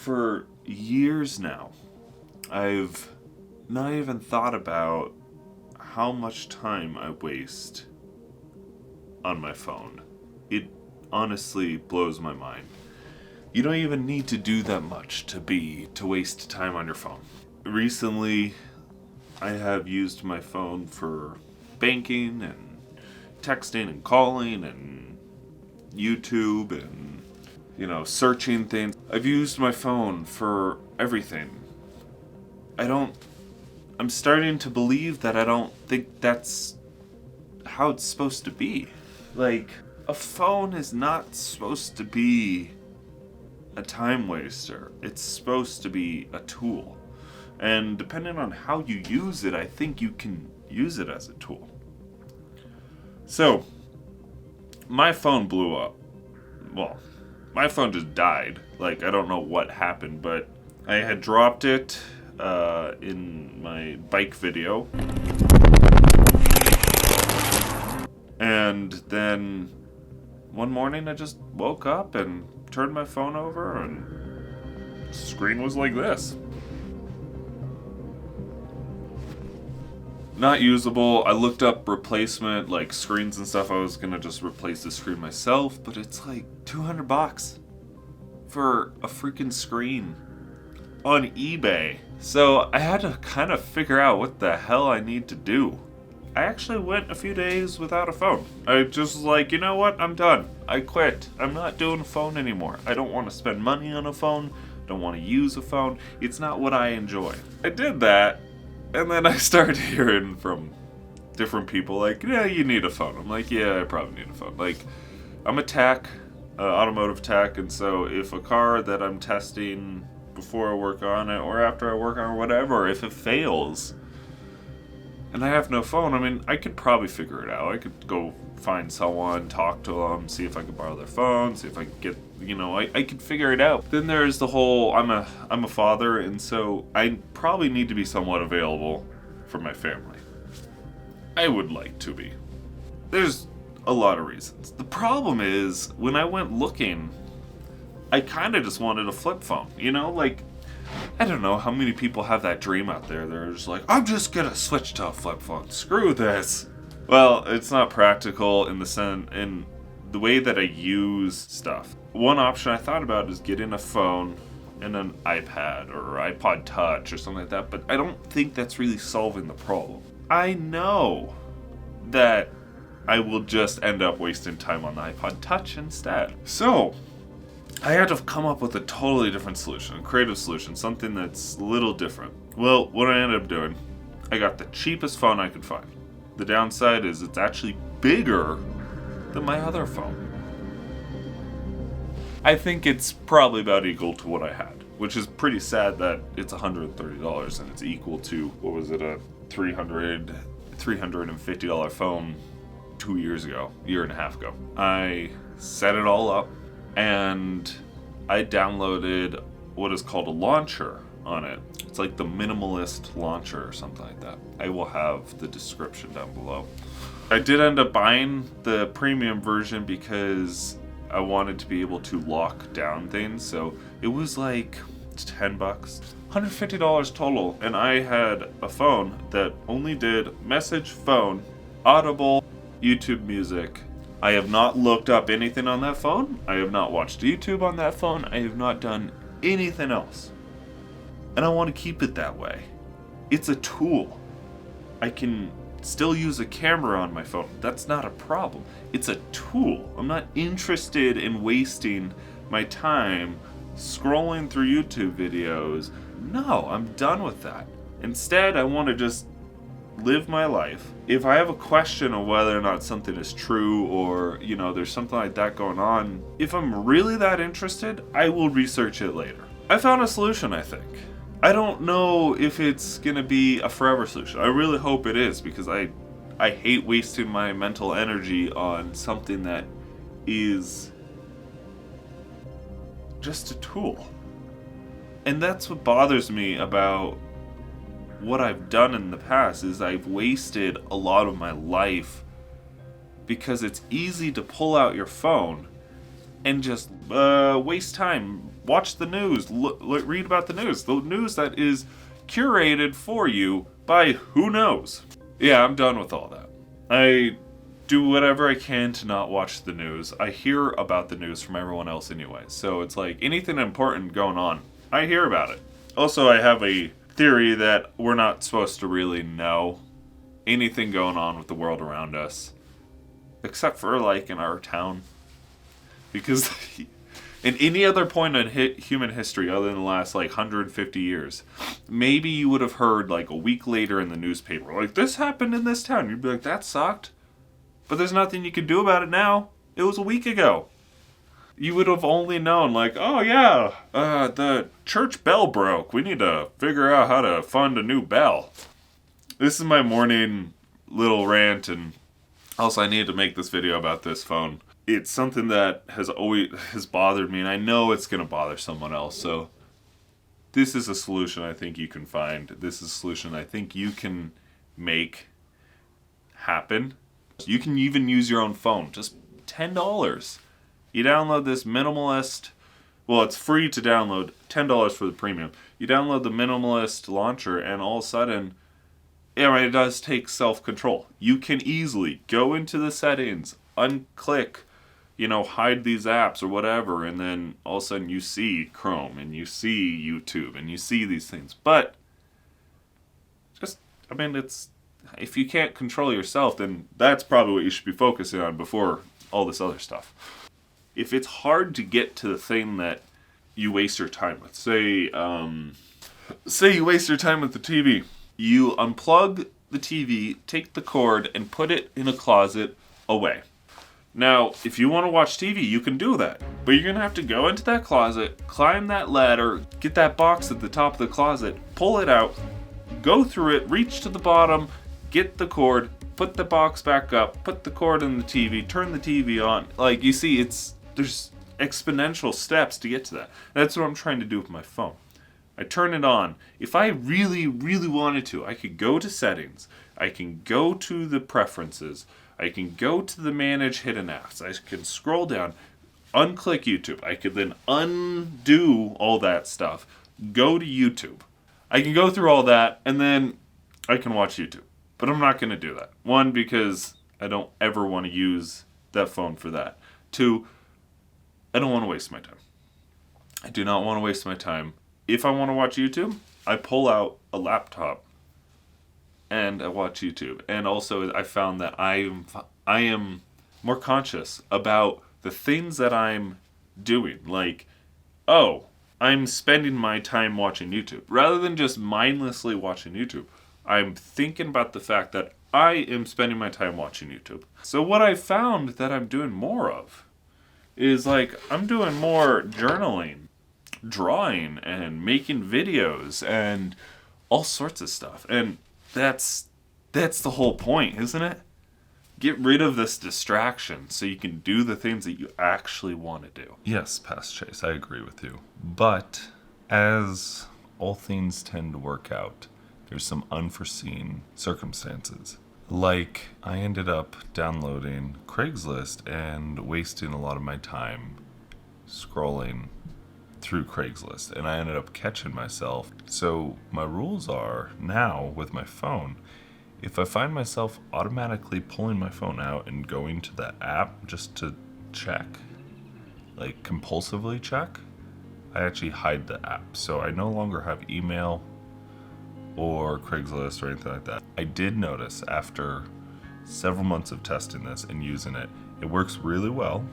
For years now, I've not even thought about how much time I waste on my phone. It honestly blows my mind. You don't even need to do that much to waste time on your phone. Recently, I have used my phone for banking and texting and calling and YouTube and searching things. I've used my phone for everything. I'm starting to believe that I don't think that's how it's supposed to be. Like, a phone is not supposed to be a time waster. It's supposed to be a tool. And depending on how you use it, I think you can use it as a tool. So, my phone blew up. Well, my phone just died. Like, I don't know what happened, but I had dropped it in my bike video. And then one morning I just woke up and turned my phone over and the screen was like this. Not usable. I looked up replacement, like screens and stuff. I was gonna just replace the screen myself, but it's like $200 for a freaking screen on eBay. So I had to kind of figure out what the hell I need to do. I actually went a few days without a phone. I just was like, you know what? I'm done. I quit. I'm not doing a phone anymore. I don't want to spend money on a phone. Don't want to use a phone. It's not what I enjoy. I did that. And then I started hearing from different people like, yeah, you need a phone. I'm like, yeah, I probably need a phone. Like, I'm a tech, automotive tech, and so if a car that I'm testing before I work on it or after I work on it or whatever, if it fails and I have no phone, I mean, I could probably figure it out. I could go find someone, talk to them, see if I could borrow their phone, see if I could get, I could figure it out. Then there's the whole, I'm a father, and so I probably need to be somewhat available for my family. I would like to be. There's a lot of reasons. The problem is, when I went looking, I kind of just wanted a flip phone, I don't know how many people have that dream out there. They're just like, I'm just gonna switch to a flip phone. Screw this. Well, it's not practical in the way that I use stuff. One option I thought about is getting a phone and an iPad or iPod Touch or something like that, but I don't think that's really solving the problem. I know that I will just end up wasting time on the iPod Touch instead. So, I had to come up with a totally different solution, a creative solution, something that's a little different. Well, what I ended up doing, I got the cheapest phone I could find. The downside is it's actually bigger than my other phone. I think it's probably about equal to what I had, which is pretty sad that it's $130 and it's equal to, a $350 phone 2 years ago, year and a half ago. I set it all up and I downloaded what is called a launcher on it. It's like the minimalist launcher or something like that. I will have the description down below. I did end up buying the premium version because I wanted to be able to lock down things. So it was like $10, $150 total. And I had a phone that only did message, phone, Audible, YouTube Music. I have not looked up anything on that phone. I have not watched YouTube on that phone. I have not done anything else. And I want to keep it that way. It's a tool. I can still use a camera on my phone. That's not a problem. It's a tool. I'm not interested in wasting my time scrolling through YouTube videos. No, I'm done with that. Instead, I want to just live my life. If I have a question of whether or not something is true or, there's something like that going on, if I'm really that interested, I will research it later. I found a solution, I think. I don't know if it's gonna be a forever solution. I really hope it is, because I hate wasting my mental energy on something that is just a tool. And that's what bothers me about what I've done in the past, is I've wasted a lot of my life because it's easy to pull out your phone and just waste time. Watch the news. Read about the news. The news that is curated for you by who knows. Yeah, I'm done with all that. I do whatever I can to not watch the news. I hear about the news from everyone else anyway. So it's like anything important going on, I hear about it. Also, I have a theory that we're not supposed to really know anything going on with the world around us. Except for like in our town. Because in any other point in human history other than the last like 150 years, maybe you would have heard like a week later in the newspaper, like, this happened in this town. You'd be like, that sucked. But there's nothing you can do about it now. It was a week ago. You would have only known, like, oh yeah, the church bell broke. We need to figure out how to fund a new bell. This is my morning little rant, and also I needed to make this video about this phone. It's something that has bothered me, and I know it's going to bother someone else, so this is a solution I think you can find. This is a solution I think you can make happen. You can even use your own phone. Just $10. You download this minimalist... Well, it's free to download. $10 for the premium. You download the minimalist launcher, and all of a sudden... Yeah, right, it does take self-control. You can easily go into the settings, unclick, hide these apps or whatever, and then all of a sudden you see Chrome, and you see YouTube, and you see these things. But, it's... If you can't control yourself, then that's probably what you should be focusing on before all this other stuff. If it's hard to get to the thing that you waste your time with, say you waste your time with the TV, you unplug the TV, take the cord, and put it in a closet away. Now, if you want to watch TV, you can do that. But you're going to have to go into that closet, climb that ladder, get that box at the top of the closet, pull it out, go through it, reach to the bottom, get the cord, put the box back up, put the cord in the TV, turn the TV on. Like, you see, there's exponential steps to get to that. That's what I'm trying to do with my phone. I turn it on. If I really, really wanted to, I could go to settings. I can go to the preferences. I can go to the manage hidden apps. I can scroll down, unclick YouTube. I could then undo all that stuff, go to YouTube. I can go through all that, and then I can watch YouTube. But I'm not going to do that. One, because I don't ever want to use that phone for that. Two, I don't want to waste my time. I do not want to waste my time. If I want to watch YouTube, I pull out a laptop and I watch YouTube. And also, I found that I am more conscious about the things that I'm doing. Like, oh, I'm spending my time watching YouTube. Rather than just mindlessly watching YouTube, I'm thinking about the fact that I am spending my time watching YouTube. So what I found that I'm doing more of is, like, I'm doing more journaling, drawing, and making videos, and all sorts of stuff. And that's the whole point, isn't it? Get rid of this distraction so you can do the things that you actually want to do. Yes, Past Chase, I agree with you. But as all things tend to work out, there's some unforeseen circumstances. Like, I ended up downloading Craigslist and wasting a lot of my time scrolling through Craigslist, and I ended up catching myself. So my rules are now with my phone, if I find myself automatically pulling my phone out and going to that app just to check, like compulsively check, I actually hide the app. So I no longer have email or Craigslist or anything like that. I did notice after several months of testing this and using it, it works really well.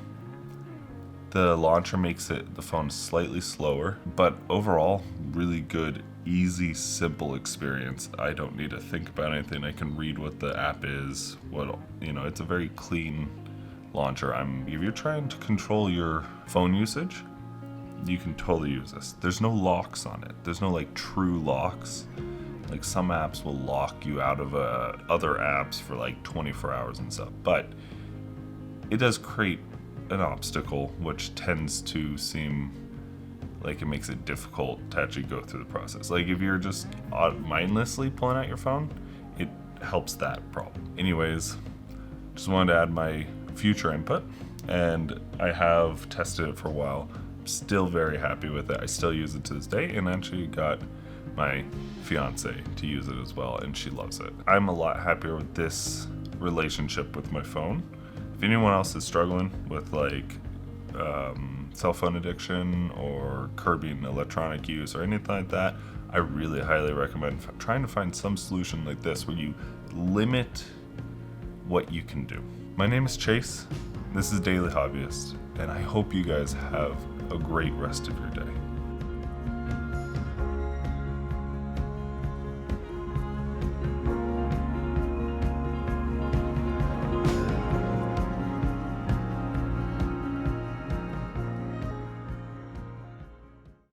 The launcher makes the phone slightly slower, but overall, really good, easy, simple experience. I don't need to think about anything. I can read what the app is. It's a very clean launcher. If you're trying to control your phone usage, you can totally use this. There's no locks on it. There's no like true locks. Like some apps will lock you out of other apps for like 24 hours and stuff, but it does create an obstacle, which tends to seem like it makes it difficult to actually go through the process. Like if you're just mindlessly pulling out your phone, it helps that problem. Anyways, just wanted to add my future input. and I have tested it for a while. I'm still very happy with it. I still use it to this day, and actually got my fiance to use it as well, and she loves it. I'm a lot happier with this relationship with my phone. If anyone else is struggling with like cell phone addiction or curbing electronic use or anything like that, I really highly recommend trying to find some solution like this where you limit what you can do. My name is Chase. This is Daily Hobbyist, and I hope you guys have a great rest of your day.